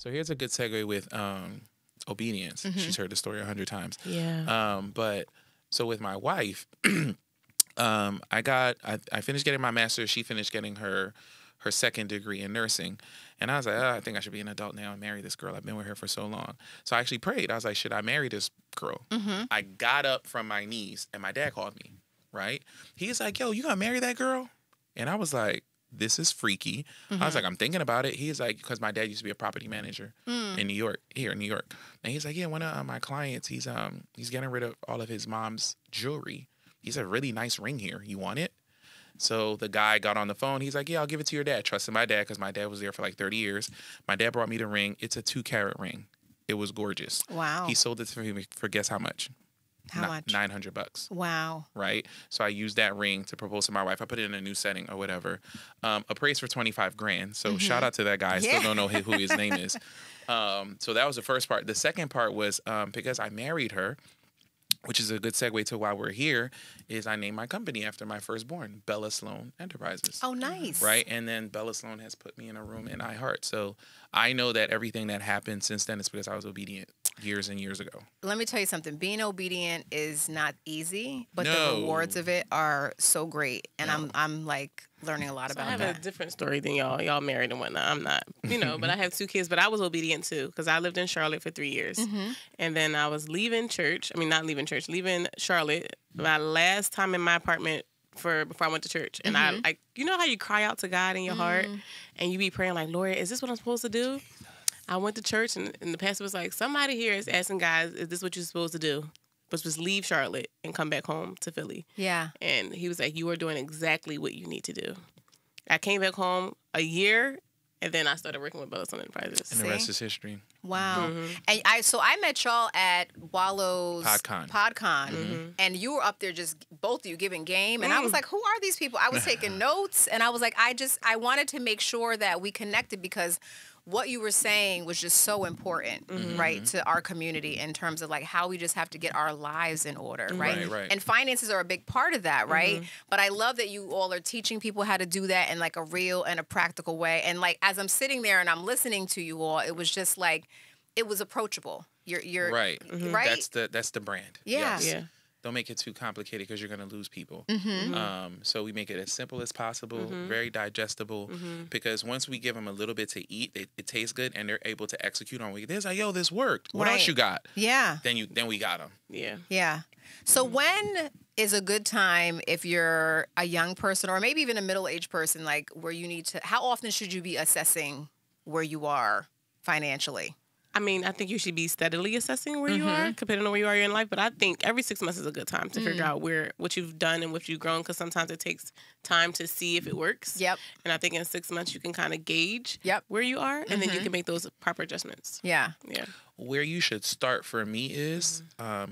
So here's a good segue with obedience. She's heard the story 100 times. Yeah. But so with my wife, I finished getting my master's. She finished getting her second degree in nursing. And I was like, I think I should be an adult now and marry this girl. I've been with her for so long. So I actually prayed. I was like, should I marry this girl? I got up from my knees and my dad called me, right? He's like, yo, you gonna marry that girl? And I was like, this is freaky. I was like, I'm thinking about it. He's like, because my dad used to be a property manager in New York, here in New York. And he's like, yeah, one of my clients, he's getting rid of all of his mom's jewelry. He's a really nice ring here. You want it? So the guy got on the phone. He's like, yeah, I'll give it to your dad. Trusted my dad because my dad was there for like 30 years. My dad brought me the ring. It's a 2-carat ring. It was gorgeous. Wow. He sold it to me for guess how much? How much? $900. Wow. Right? So I used that ring to propose to my wife. I put it in a new setting or whatever. Appraised for 25 grand. So shout out to that guy. I still don't know who his name is. So that was the first part. The second part was because I married her, which is a good segue to why we're here, is I named my company after my firstborn, Bella Sloan Enterprises. Oh, nice. Right? And then Bella Sloan has put me in a room in iHeart. So I know that everything that happened since then is because I was obedient years and years ago. Let me tell you something. Being obedient is not easy, but No. the rewards of it are so great. And I'm like learning a lot So about I have that. a different story than y'all. Y'all married and whatnot. I'm not, but I have 2 kids. But I was obedient too because I lived in Charlotte for 3 years, and then I was leaving church. I mean, not leaving church, leaving Charlotte. My last time in my apartment before I went to church, and I you know how you cry out to God in your heart, and you be praying like, Lord, is this what I'm supposed to do? I went to church, and the pastor was like, somebody here is asking guys, is this what you're supposed to do? Was just leave Charlotte and come back home to Philly. Yeah. And he was like, you are doing exactly what you need to do. I came back home a year, and then I started working with Bella Sloan Enterprises. And the rest is history. Wow. And I met y'all at Wallow's PodCon. And you were up there just both of you giving game. And I was like, who are these people? I was taking notes, and I was like, I wanted to make sure that we connected because what you were saying was just so important, right, to our community in terms of like how we just have to get our lives in order, right? Right. And finances are a big part of that, right? But I love that you all are teaching people how to do that in like a real and a practical way. And like as I'm sitting there and I'm listening to you all, it was just like it was approachable. You're Right. right. That's the brand. Yeah. Yes. Yeah. Don't make it too complicated because you're going to lose people. So we make it as simple as possible, very digestible, because once we give them a little bit to eat, it tastes good, and they're able to execute on it. They're like, yo, this worked. What else you got? Yeah. Then we got them. Yeah. Yeah. So when is a good time if you're a young person or maybe even a middle-aged person, like where you need to, how often should you be assessing where you are financially? I mean, I think you should be steadily assessing where you are, depending on where you are in life. But I think every 6 months is a good time to figure out what you've done and what you've grown, because sometimes it takes time to see if it works. Yep. And I think in 6 months you can kind of gauge where you are, and then you can make those proper adjustments. Yeah. Yeah. Where you should start for me is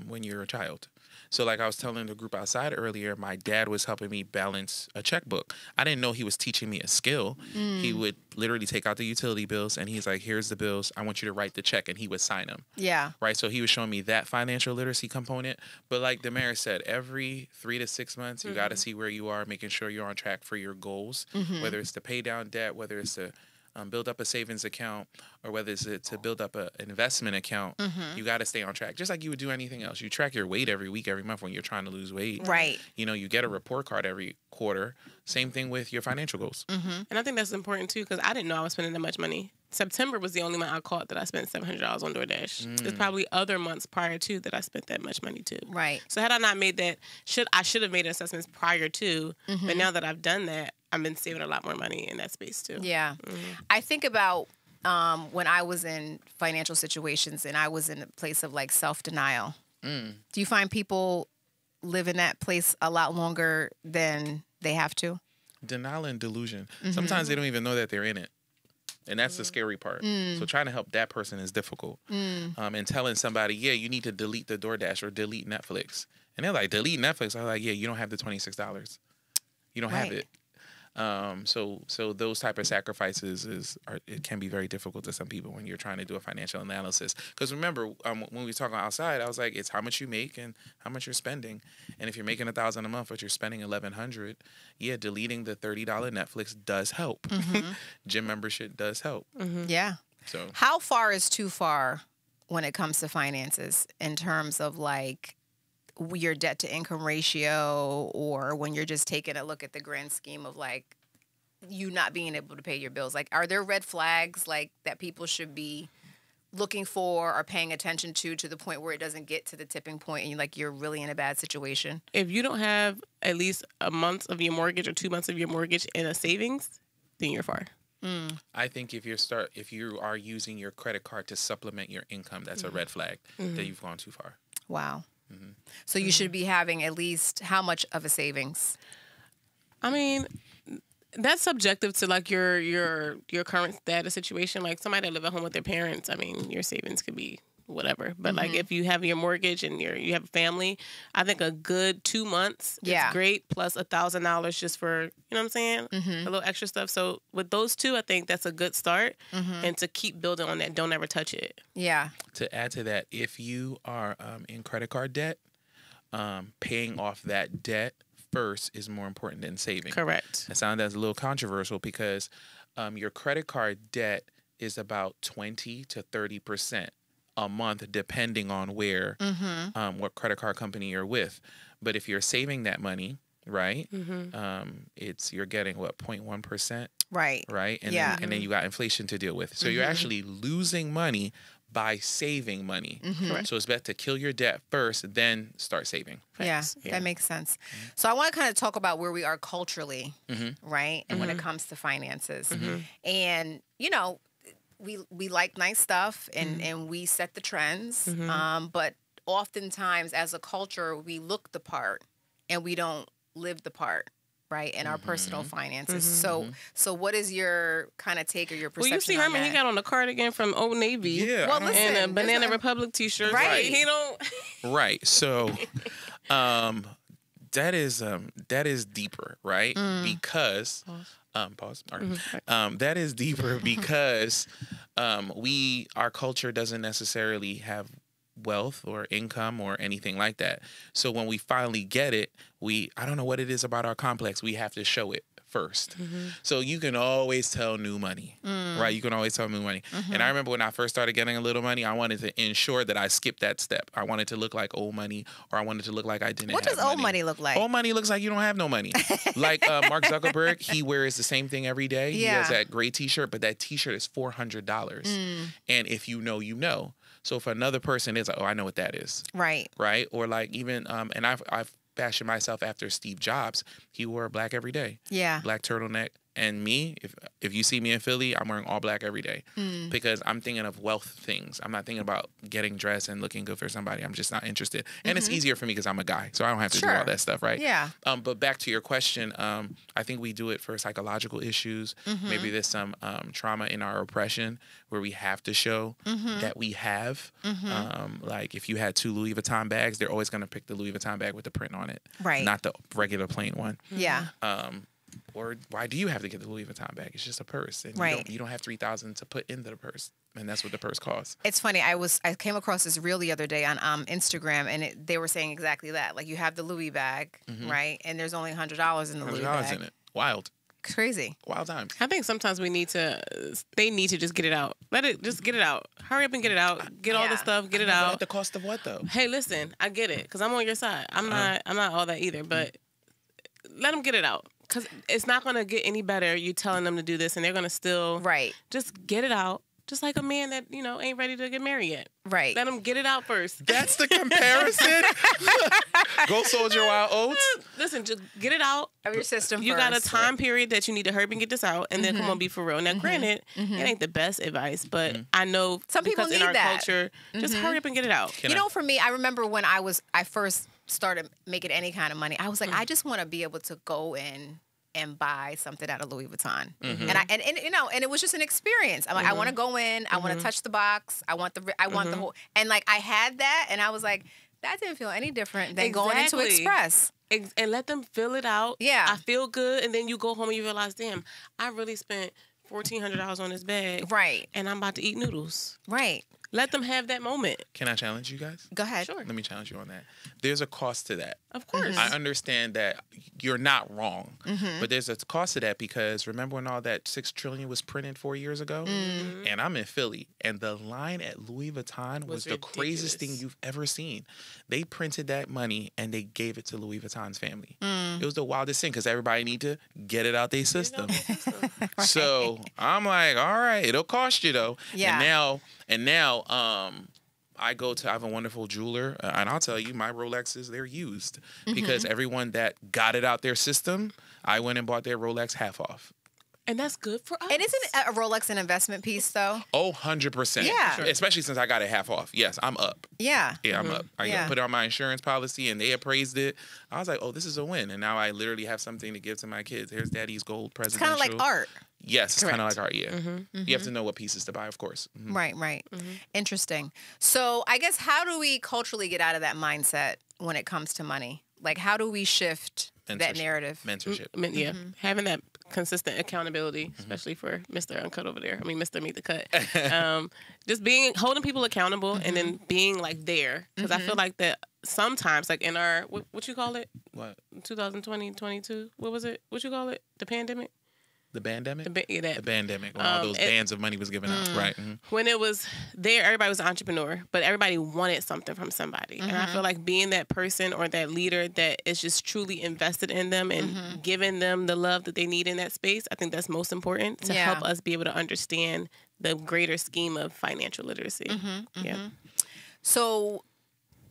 when you're a child. So like I was telling the group outside earlier, my dad was helping me balance a checkbook. I didn't know he was teaching me a skill. He would literally take out the utility bills and he's like, here's the bills. I want you to write the check, and he would sign them. Yeah. Right. So he was showing me that financial literacy component. But like Demaris said, every 3 to 6 months, you got to see where you are, making sure you're on track for your goals, whether it's to pay down debt, whether it's to build up a savings account, or whether it's to build up an investment account. You got to stay on track, just like you would do anything else. You track your weight every week, every month when you're trying to lose weight. Right. You know, you get a report card every quarter. Same thing with your financial goals. And I think that's important too, because I didn't know I was spending that much money. September was the only month I caught that I spent $700 on DoorDash. There's probably other months prior to that I spent that much money too. Right. So had I not made that, I should have made assessments prior to. But now that I've done that, I've been saving a lot more money in that space too. Yeah. I think about when I was in financial situations and I was in a place of like self-denial. Do you find people live in that place a lot longer than they have to? Denial and delusion. Sometimes they don't even know that they're in it. And that's the scary part. So trying to help that person is difficult. And telling somebody, yeah, you need to delete the DoorDash or delete Netflix. And they're like, delete Netflix? I'm like, yeah, you don't have the $26. You don't have it. So those type of sacrifices it can be very difficult to some people when you're trying to do a financial analysis. Because remember, when we were talking outside, I was like, it's how much you make and how much you're spending. And if you're making $1,000 a month, but you're spending $1,100, deleting the $30 Netflix does help. Gym membership does help. Yeah. So how far is too far when it comes to finances in terms of like your debt to income ratio, or when you're just taking a look at the grand scheme of like you not being able to pay your bills? Like, are there red flags like that people should be looking for or paying attention to the point where it doesn't get to the tipping point and you're really in a bad situation? If you don't have at least a month of your mortgage or 2 months of your mortgage in a savings, then you're far. I think if you are using your credit card to supplement your income, that's a red flag that you've gone too far. Wow. So you should be having at least how much of a savings? I mean, that's subjective to like your current status situation. Like somebody that live at home with their parents, I mean, your savings could be whatever. But like if you have your mortgage and you have a family, I think a good 2 months is great, plus $1,000 just for, you know what I'm saying? A little extra stuff. So with those two, I think that's a good start. And to keep building on that, don't ever touch it. Yeah. To add to that, if you are in credit card debt, paying off that debt first is more important than saving. Correct. That sounds a little controversial because your credit card debt is about 20 to 30% a month, depending on where, what credit card company you're with. But if you're saving that money, right, you're getting 0.1%, right, and then you got inflation to deal with. So you're actually losing money by saving money. So it's better to kill your debt first, then start saving. Yeah, that makes sense. So I want to kind of talk about where we are culturally, right? And when it comes to finances. And, we like nice stuff and we set the trends. But oftentimes as a culture, we look the part and we don't live the part. Right, in our personal finances. So what is your kind of take or your perception? Well, you see Herman, he got on a cardigan from Old Navy, well, listen, and a Banana Republic T-shirt. Right, he don't. Right, so that is deeper, right? Because pause. All right. That is deeper because our culture doesn't necessarily have wealth or income or anything like that. So when we finally get it, I don't know what it is about our complex, we have to show it first. So you can always tell new money, right? You can always tell new money. And I remember when I first started getting a little money, I wanted to ensure that I skipped that step. I wanted to look like old money, or I wanted to look like I didn't have money. What does old money look like? Old money looks like you don't have no money. Like Mark Zuckerberg, he wears the same thing every day. He has that gray T-shirt, but that T-shirt is $400. And if you know, you know. So for another person, it's like, oh, I know what that is. Right. Right. Or like even, and I've fashioned myself after Steve Jobs. He wore black every day. Yeah. Black turtleneck. And me, if you see me in Philly, I'm wearing all black every day because I'm thinking of wealth things. I'm not thinking about getting dressed and looking good for somebody. I'm just not interested. And it's easier for me because I'm a guy, so I don't have to do all that stuff, right? Yeah. But back to your question, I think we do it for psychological issues. Maybe there's some trauma in our oppression where we have to show that we have. Like if you had 2 Louis Vuitton bags, they're always going to pick the Louis Vuitton bag with the print on it, right? Not the regular plain one. Yeah. Or why do you have to get the Louis Vuitton bag? It's just a purse, and you don't have $3,000 to put into the purse, and that's what the purse costs. It's funny. I came across this reel the other day on Instagram, and they were saying exactly that. Like you have the Louis bag, right, and there's only $100 in the Louis bag. $100 in it. Wild. Crazy. Wild times. I think sometimes they need to just get it out. Just get it out. Hurry up and get it out. Get all the stuff, get it out. At the cost of what though? Hey, listen, I get it, because I'm on your side. I'm not all that either, but let them get it out. Because it's not going to get any better you telling them to do this, and they're going to still just get it out. Just like a man that, ain't ready to get married yet. Right. Let them get it out first. That's the comparison? Go Soldier Wild Oats? Listen, just get it out of your system You got a time period that you need to hurry and get this out, and then come on, be for real. Now, granted, it ain't the best advice, but I know some people need in our that. Culture, just hurry up and get it out. For me, I remember when I first started making any kind of money, I was like, I just want to be able to go in and buy something out of Louis Vuitton, and it was just an experience. I'm like, I want to go in, I want to touch the box, I want the whole, and like I had that, and I was like, that didn't feel any different than going into Express. And let them fill it out. Yeah, I feel good, and then you go home and you realize, damn, I really spent $1,400 on this bag, right? And I'm about to eat noodles, right? Let them have that moment. Can I challenge you guys? Go ahead. Sure. Let me challenge you on that. There's a cost to that. Of course. I understand that you're not wrong, but there's a cost to that because remember when all that $6 trillion was printed 4 years ago? And I'm in Philly, and the line at Louis Vuitton was the craziest thing you've ever seen. They printed that money and they gave it to Louis Vuitton's family. It was the wildest thing because everybody need to get it out their system. Right. So I'm like, all right, it'll cost you though. Yeah. And now, I have a wonderful jeweler, and I'll tell you, my Rolexes, they're used because everyone that got it out their system, I went and bought their Rolex half off. And that's good for us. And isn't a Rolex an investment piece, though? Oh, 100%. Yeah. Sure. Especially since I got it half off. Yes, I'm up. Yeah. Yeah, I'm up. I put it on my insurance policy, and they appraised it. I was like, oh, this is a win. And now I literally have something to give to my kids. Here's Daddy's gold presidential. It's kind of like art. Yes, it's kind of like art, yeah. You have to know what pieces to buy, of course. Right. Interesting. So I guess how do we culturally get out of that mindset when it comes to money? Like, how do we shift that narrative? Mentorship. Yeah. Having that consistent accountability, especially for Mr. Uncut over there. I mean, Mr. Meet the Cut. Just holding people accountable and then being like there. Because I feel like that sometimes, like in our, what you call it? What? 2020, 22? What was it? What you call it? The pandemic? The pandemic? The pandemic, when all those bands of money was given out. Right. When it was there, everybody was an entrepreneur, but everybody wanted something from somebody. And I feel like being that person or that leader that is just truly invested in them and giving them the love that they need in that space, I think that's most important to help us be able to understand the greater scheme of financial literacy. Yeah. So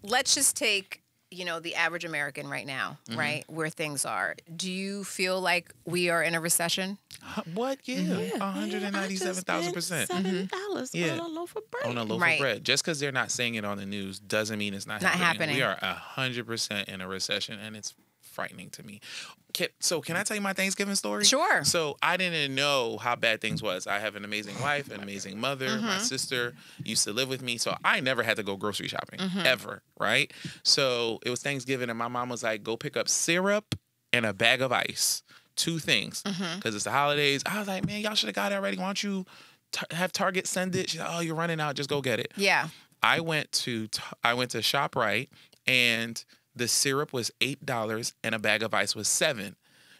let's just take, the average American right now, right, where things are. Do you feel like we are in a recession? What? Yeah. 197,000%. $7 on a loaf of bread. On a loaf of bread. Just because they're not saying it on the news doesn't mean it's not happening. We are 100% in a recession, and it's frightening to me. So can I tell you my Thanksgiving story? Sure. So I didn't know how bad things was. I have an amazing wife, an amazing mother. My sister used to live with me. So I never had to go grocery shopping, ever, right? So it was Thanksgiving, and my mom was like, go pick up syrup and a bag of ice. 2 things. Because it's the holidays. I was like, man, y'all should have got it already. Why don't you have Target send it? She's like, oh, you're running out. Just go get it. Yeah. I went to ShopRite, and the syrup was $8 and a bag of ice was $7.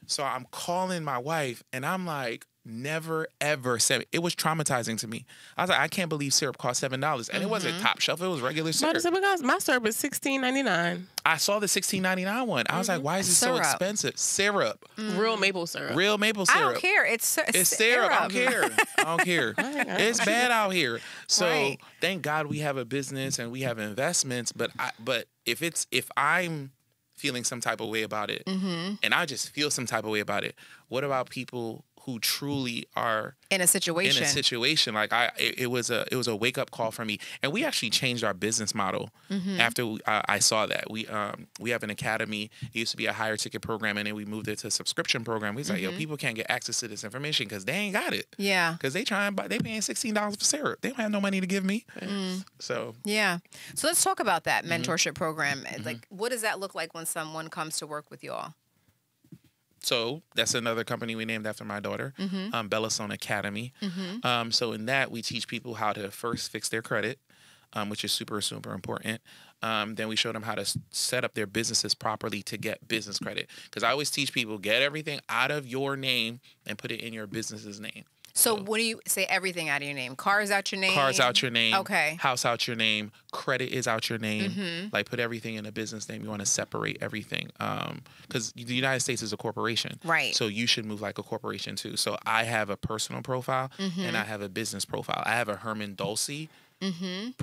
So I'm calling my wife and I'm like, never, ever $7. It was traumatizing to me. I was like, I can't believe syrup cost $7. And it wasn't top shelf. It was regular syrup. My syrup is $16.99. I saw the $16.99 one. I was like, why is it so expensive? Syrup. Real maple syrup. Real maple syrup. I don't care. It's syrup. I don't care. It's bad out here. So thank God we have a business and we have investments. But if I'm feeling some type of way about it, and I just feel some type of way about it, what about people who truly are in a situation? Like it was a wake up call for me, and we actually changed our business model after I saw that. We have an academy. It used to be a higher ticket program, and then we moved it to a subscription program. We was like, yo, people can't get access to this information because they ain't got it. Yeah, because they paying $16 for syrup. They don't have no money to give me. So let's talk about that mentorship program. Like, what does that look like when someone comes to work with y'all? So that's another company we named after my daughter, Sloan Academy. So in that, we teach people how to first fix their credit, which is super, super important. Then we show them how to set up their businesses properly to get business credit. Because I always teach people, get everything out of your name and put it in your business's name. So what do you say? Everything out of your name? Cars out your name? Cars out your name. Okay. House out your name. Credit is out your name. Like, put everything in a business name. You want to separate everything. Because the United States is a corporation. Right. So you should move like a corporation too. So I have a personal profile and I have a business profile. I have a Herman Dolce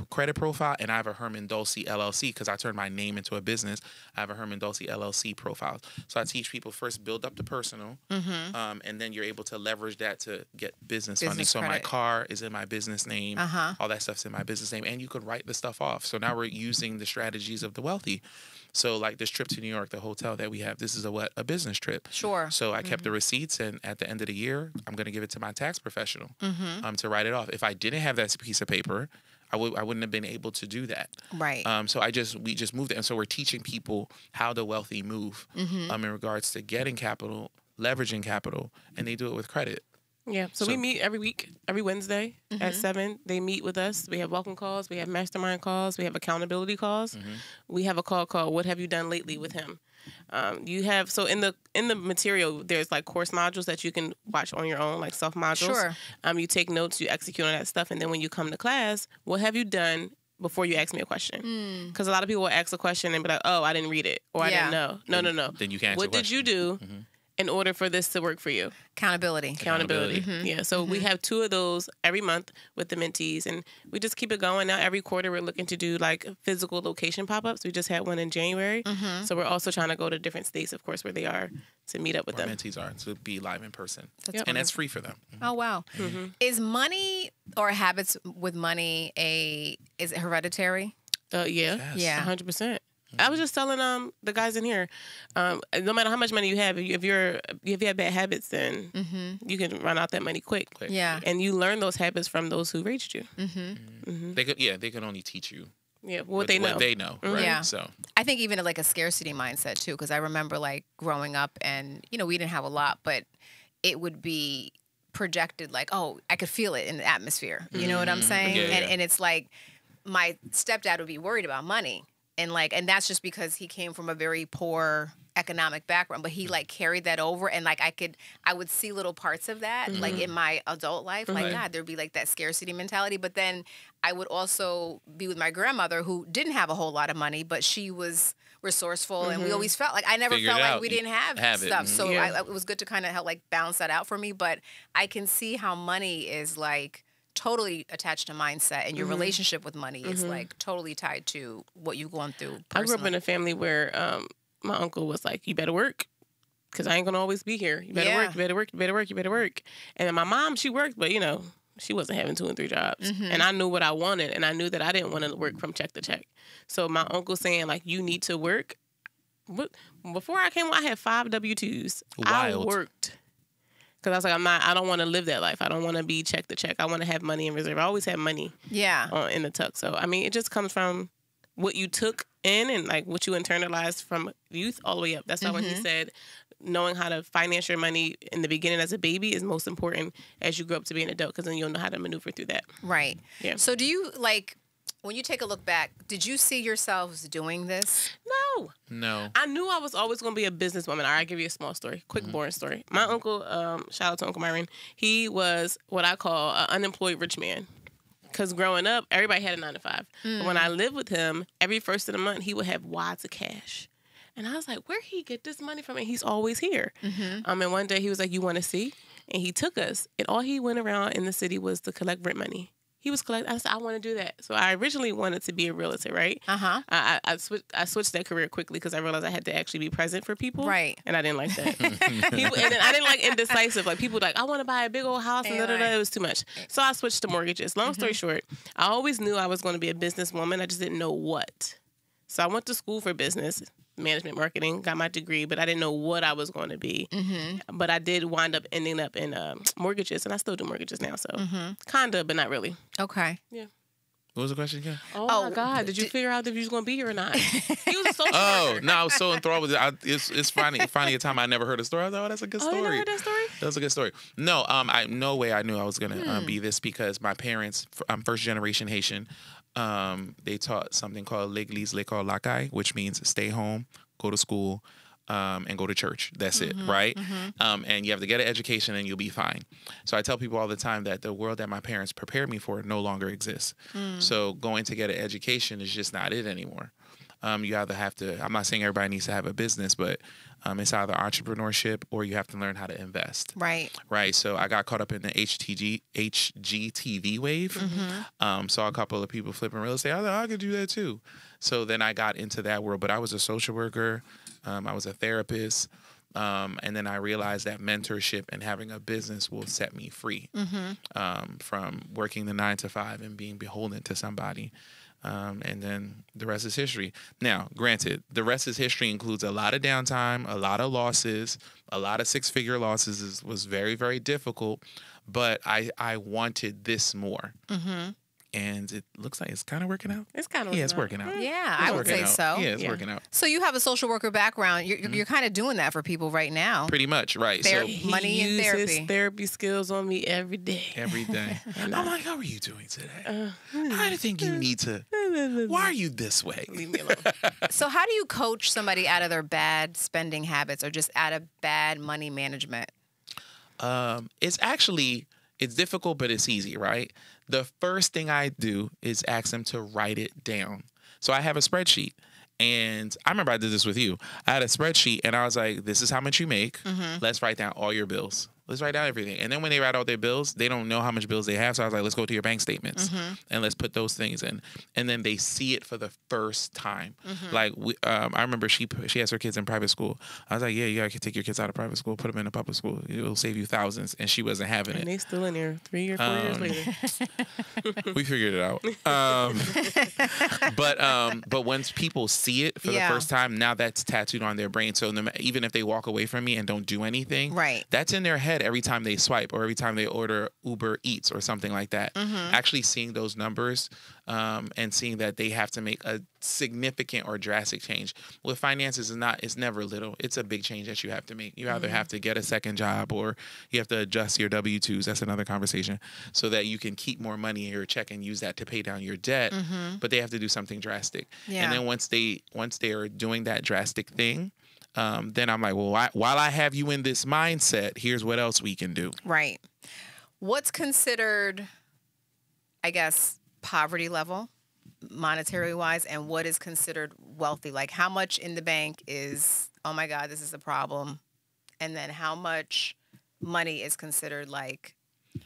credit profile, and I have a Herman Dolce LLC because I turned my name into a business. I have a Herman Dolce LLC profile. So I teach people first build up the personal, and then you're able to leverage that to get business funding. So my car is in my business name. All that stuff's in my business name, and you could write the stuff off. So now we're using the strategies of the wealthy. So like this trip to New York, the hotel that we have, this is a business trip. Sure. So I kept the receipts, and at the end of the year, I'm going to give it to my tax professional to write it off. If I didn't have that piece of paper, I wouldn't have been able to do that. Right. So we just moved it. And so we're teaching people how the wealthy move in regards to getting capital, leveraging capital, and they do it with credit. Yeah, so we meet every week, every Wednesday at 7. They meet with us. We have welcome calls. We have mastermind calls. We have accountability calls. We have a call called "What Have You Done Lately" with him. You have in the material there's like course modules that you can watch on your own, like self modules. Sure. You take notes, you execute on that stuff, and then when you come to class, what have you done before you ask me a question? Because a lot of people will ask a question and be like, "Oh, I didn't read it," or "I didn't know." No. Then you can't answer what did you do in order for this to work for you? Accountability. Yeah. So we have 2 of those every month with the mentees, and we just keep it going. Now every quarter we're looking to do like physical location pop-ups. We just had one in January. So we're also trying to go to different states, of course, where they are, to meet up with them. Mentees are to be live in person. And that's free for them. Oh, wow. Is money or habits with money is it hereditary? Yeah. Yes. Yeah. 100%. I was just telling the guys in here, no matter how much money you have, if you have bad habits, then you can run out that money quick. Yeah, and you learn those habits from those who raised you. They could only teach you. Yeah, what they know. What they know, right? Yeah. So I think even like a scarcity mindset too, because I remember like growing up, and we didn't have a lot, but it would be projected like, oh, I could feel it in the atmosphere. You know what I'm saying? Yeah. And it's like my stepdad would be worried about money. And that's just because he came from a very poor economic background, but he like carried that over, and like I would see little parts of that like in my adult life. Like God, there'd be like that scarcity mentality. But then I would also be with my grandmother, who didn't have a whole lot of money, but she was resourceful, and we always felt like I never Figured felt it like out. we didn't have stuff. So it was good to kind of help like balance that out for me. But I can see how money is like totally attached to mindset, and your relationship with money is like totally tied to what you've gone through personally. I grew up in a family where my uncle was like, "You better work, because I ain't gonna always be here. You better work. You better work. You better work. You better work." And then my mom, she worked, but she wasn't having 2 and 3 jobs. And I knew what I wanted, and I knew that I didn't want to work from check to check. So my uncle saying like, "You need to work." Before I came, I had 5 W-2s. Wild. I worked. Because I was like, I don't want to live that life. I don't want to be check to check. I want to have money in reserve. I always had money in the tuck. So, I mean, it just comes from what you took in and like what you internalized from youth all the way up. That's why when he said knowing how to finance your money in the beginning as a baby is most important as you grow up to be an adult, because then you'll know how to maneuver through that. Right. Yeah. So do you like, when you take a look back, did you see yourselves doing this? No. I knew I was always going to be a businesswoman. I'll give you a small story, quick, boring story. My uncle, shout out to Uncle Myron, he was what I call an unemployed rich man. Because growing up, everybody had a 9 to 5. But when I lived with him, every first of the month, he would have wads of cash. And I was like, where he get this money from? And he's always here. And one day he was like, "You want to see?" And he took us. And all he went around in the city was to collect rent money. He was collecting. I said, "I want to do that." So I originally wanted to be a realtor, right? I switched that career quickly because I realized I had to actually be present for people, right? And I didn't like that. And then I didn't like indecisive. Like people like, "I want to buy a big old house," and It was too much. So I switched to mortgages. Long story short, I always knew I was going to be a businesswoman. I just didn't know what. So I went to school for business management, marketing, got my degree, but I didn't know what I was going to be. But I did wind up ending up in mortgages, and I still do mortgages now. So kinda, but not really. Okay. Yeah. What was the question again? Oh my God! Did you figure out if you was going to be here or not? He was a social worker. No, I was so enthralled with it. It's funny. Finally, a time I never heard a story. I was like, "Oh, that's a good story." You never heard that story? That was a good story. No, no way I knew I was gonna be this, because my parents, I'm first generation Haitian. They taught something called l'église, l'école, l'accueil, which means stay home, go to school, and go to church. That's it, right? And you have to get an education and you'll be fine. So I tell people all the time that the world that my parents prepared me for no longer exists. So going to get an education is just not it anymore. You either have to, I'm not saying everybody needs to have a business, but it's either entrepreneurship or you have to learn how to invest. Right. Right. So I got caught up in the HGTV wave. Saw a couple of people flipping real estate. I thought I could do that too. So then I got into that world, but I was a social worker. I was a therapist. And then I realized that mentorship and having a business will set me free from working the 9 to 5 and being beholden to somebody. And then the rest is history. Now, granted, the rest is history includes a lot of downtime, a lot of losses, a lot of 6-figure losses. Was very, very difficult, but I wanted this more. and it looks like it's kind of working out. It's kind of it's working out. Yeah, I would say so. Yeah, it's working out. So you have a social worker background. You're kind of doing that for people right now. Pretty much, right. So money and therapy. His therapy skills on me every day. Every day. I'm like, how are you doing today? I think you need to. Why are you this way? Leave me alone. So how do you coach somebody out of their bad spending habits or just out of bad money management? It's difficult, but it's easy, right? The first thing I do is ask them to write it down. So I have a spreadsheet. And I remember I did this with you. I had a spreadsheet and I was like, this is how much you make. Let's write down all your bills. Let's write down everything. And then when they write out their bills, they don't know how much bills they have. So I was like, let's go to your bank statements and let's put those things in. And then they see it for the first time. Like, I remember she has her kids in private school. I was like, yeah, you got to take your kids out of private school, put them in a public school. It'll save you thousands. And she wasn't having it. And they still in there 3 or 4 years later. We figured it out. But once people see it for the first time, now that's tattooed on their brain. So even if they walk away from me and don't do anything, that's in their head every time they swipe or every time they order Uber Eats or something like that. Actually seeing those numbers and seeing that they have to make a significant or drastic change. With finances, it's never little. It's a big change that you have to make. You either have to get a second job or you have to adjust your W-2s. That's another conversation. So that you can keep more money in your check and use that to pay down your debt. But they have to do something drastic. And then once they are doing that drastic thing, then I'm like, well, while I have you in this mindset, here's what else we can do. Right. What's considered, I guess, poverty level, monetary wise, and what is considered wealthy? Like how much in the bank is, oh my God, this is a problem. And then how much money is considered like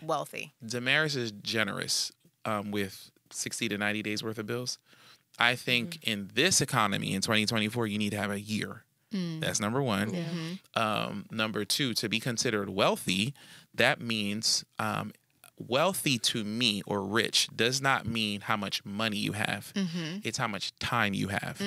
wealthy? Damaris is generous with 60 to 90 days worth of bills. I think in this economy in 2024, you need to have a year. That's number one. Number two, to be considered wealthy, that means wealthy to me or rich does not mean how much money you have. It's how much time you have.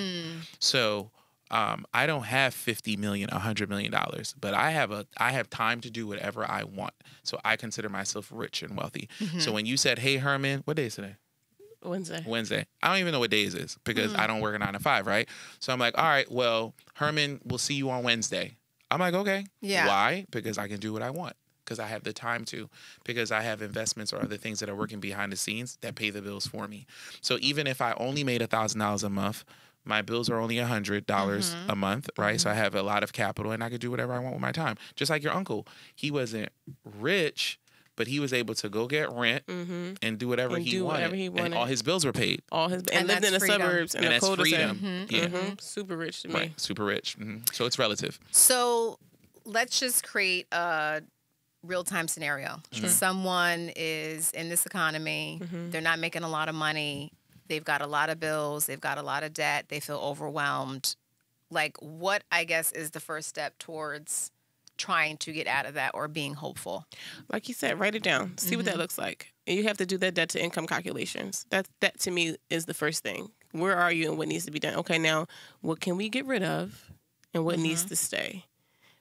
So I don't have $50 million, $100 million, but I have time to do whatever I want. So I consider myself rich and wealthy. So when you said, hey, Herman, what day is today? Wednesday. I don't even know what days it is because I don't work a 9 to 5, right? So I'm like, all right, well, Herman, we'll see you on Wednesday. I'm like, okay. Yeah. Why? Because I can do what I want. Because I have the time to. Because I have investments or other things that are working behind the scenes that pay the bills for me. So even if I only made $1,000 a month, my bills are only $100 a month, right? So I have a lot of capital and I could do whatever I want with my time. Just like your uncle. He wasn't rich, but he was able to go get rent and do whatever he wanted. And all his bills were paid. And lived in the suburbs and that's cul-de-sac. freedom. Super rich to me. Right, super rich. So it's relative. So let's just create a real-time scenario. Someone is in this economy. They're not making a lot of money. They've got a lot of bills. They've got a lot of debt. They feel overwhelmed. Like, what, I guess, is the first step towards trying to get out of that or being hopeful? Like you said, write it down. See what that looks like. And you have to do that debt to income calculations. That to me is the first thing. Where are you and what needs to be done? Okay, now what can we get rid of and what needs to stay?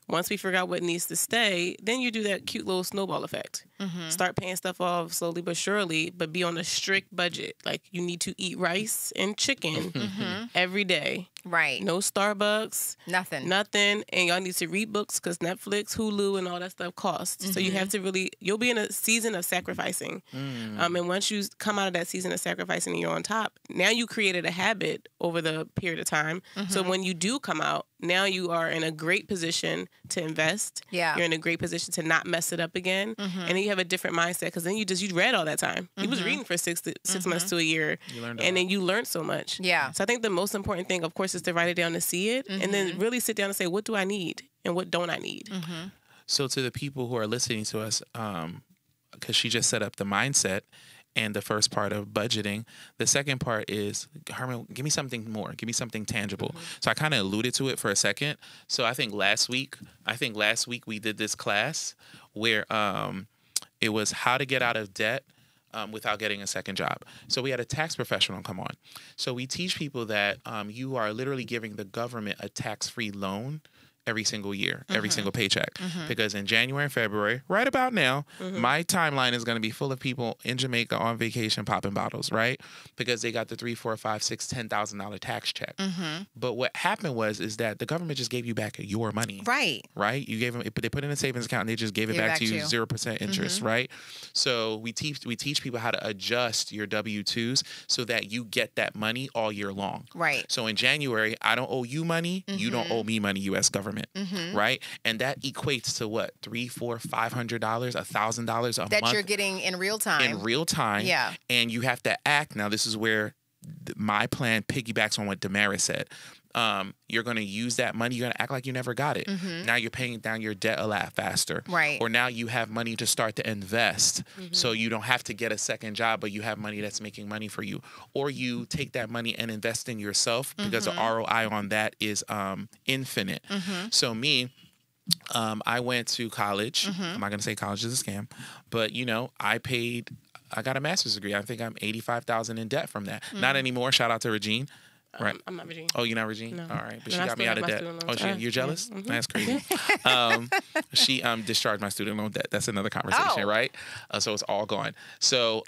Once we figure out what needs to stay, then you do that cute little snowball effect. Start paying stuff off slowly but surely, but be on a strict budget. Like you need to eat rice and chicken every day. Right. No Starbucks. Nothing. And y'all need to read books because Netflix, Hulu, and all that stuff costs. So you have to really, you'll be in a season of sacrificing. And once you come out of that season of sacrificing and you're on top, now you created a habit over the period of time. So when you do come out, now you are in a great position to invest. Yeah. You're in a great position to not mess it up again. And then you have a different mindset because then you read all that time. You was reading for six months to a year. And then you learned so much. Yeah. So I think the most important thing, of course, is to write it down to see it and then really sit down and say, what do I need and what don't I need? So to the people who are listening to us, because she just set up the mindset and the first part of budgeting. The second part is, Herman, give me something more. Give me something tangible. So I kind of alluded to it for a second. So I think last week we did this class where it was how to get out of debt without getting a second job. So we had a tax professional come on. So we teach people that you are literally giving the government a tax-free loan every single year, every single paycheck. Because in January and February, right about now, my timeline is going to be full of people in Jamaica on vacation popping bottles, right? Because they got the $3, $4, $5, $6, $10,000 tax check. But what happened is that the government just gave you back your money. Right. Right? You gave them, they put in a savings account and they just gave it back to you 0% interest, right? So we teach people how to adjust your W-2s so that you get that money all year long. Right. So in January, I don't owe you money, you don't owe me money, U.S. government. Right? And that equates to what? $300, $400, $500, $1,000 a month. That you're getting in real time. In real time. Yeah. And you have to act. Now, this is where my plan piggybacks on what Demaris said. You're going to use that money. You're going to act like you never got it. Now you're paying down your debt a lot faster. Right. Or now you have money to start to invest. So you don't have to get a second job, but you have money that's making money for you. Or you take that money and invest in yourself because the ROI on that is infinite. So me, I went to college. I'm not going to say college is a scam, but I got a master's degree. I think I'm $85,000 in debt from that. Not anymore. Shout out to Regine. Right. I'm not Regine. Oh, you're not Regine? No. All right. But No, she I got me still out of have debt. my student loan. You're jealous? Yeah. That's crazy. She discharged my student loan debt. That's another conversation, right? So it's all gone. So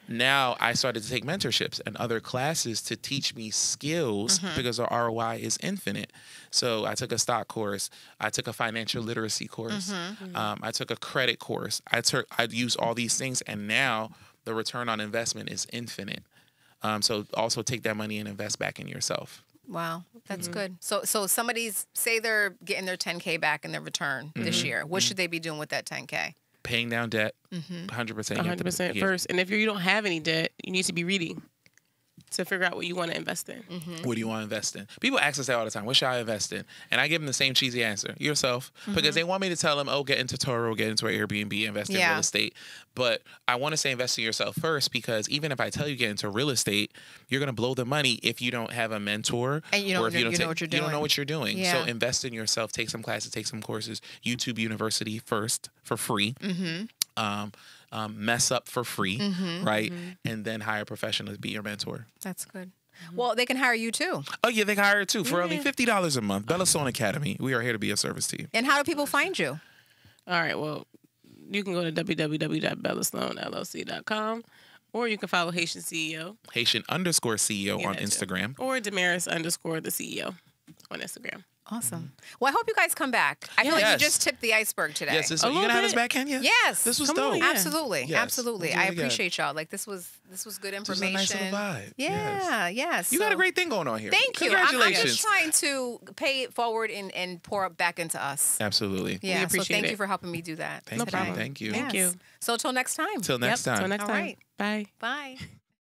now I started to take mentorships and other classes to teach me skills because the ROI is infinite. So I took a stock course. I took a financial literacy course. I took a credit course. I used all these things, and now the return on investment is infinite. So also take that money and invest back in yourself. Wow, that's good. So somebody's, say they're getting their 10K back in their return this year. What should they be doing with that 10K? Paying down debt, 100%. 100% first. And if you don't have any debt, you need to be reading to figure out what you want to invest in. What do you want to invest in? People ask us that all the time. What should I invest in? And I give them the same cheesy answer. Yourself. Because they want me to tell them, get into Toro, get into Airbnb, invest in real estate. But I want to say invest in yourself first, because even if I tell you get into real estate, you're going to blow the money if you don't have a mentor. And you don't know what you're doing. You don't know what you're doing. Yeah. So invest in yourself. Take some classes, take some courses. YouTube University first for free. Mess up for free, right? And then hire a professional to be your mentor. That's good. Well, they can hire you too. Oh, yeah, they can hire too for only $50 a month. Bella Sloan Academy. We are here to be of service to you. And how do people find you? All right, well, you can go to www.bellasloanllc.com, or you can follow Haitian CEO. Haitian_CEO on Instagram. Or Demaris_the CEO on Instagram. Awesome. Well, I hope you guys come back. I feel like you just tipped the iceberg today. Yes, you gonna have us back, Kenya? Yes. This was dope. Absolutely. Yes. Absolutely. Really I appreciate y'all. Like this was good information. This was a nice little vibe. Yeah, yes. You got a great thing going on here. Thank you. Congratulations. I'm just trying to pay it forward and pour up back into us. Absolutely. Yeah, we appreciate so thank it. you for helping me do that. No problem. Thank you. Yes. Thank you. So till next time. Till next time. Till next time. All right. Bye. Bye.